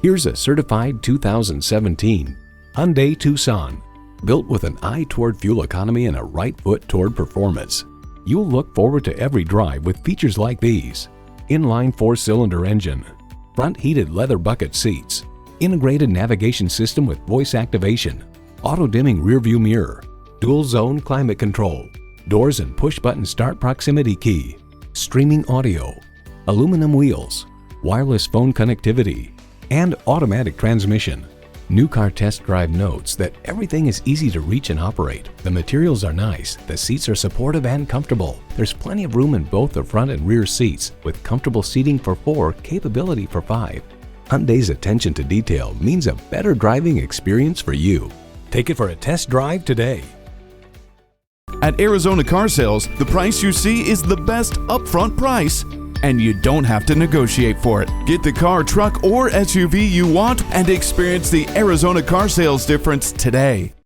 Here's a certified 2017 Hyundai Tucson. Built with an eye toward fuel economy and a right foot toward performance. You'll look forward to every drive with features like these: inline 4-cylinder engine, front heated leather bucket seats, integrated navigation system with voice activation, auto-dimming rearview mirror, dual zone climate control, doors and push-button start proximity key, streaming audio, aluminum wheels, wireless phone connectivity, and automatic transmission. New Car Test Drive notes that everything is easy to reach and operate. The materials are nice, the seats are supportive and comfortable. There's plenty of room in both the front and rear seats, with comfortable seating for 4, capability for 5. Hyundai's attention to detail means a better driving experience for you. Take it for a test drive today. At Arizona Car Sales, the price you see is the best upfront price, and you don't have to negotiate for it. Get the car, truck, or SUV you want and experience the Arizona Car Sales difference today.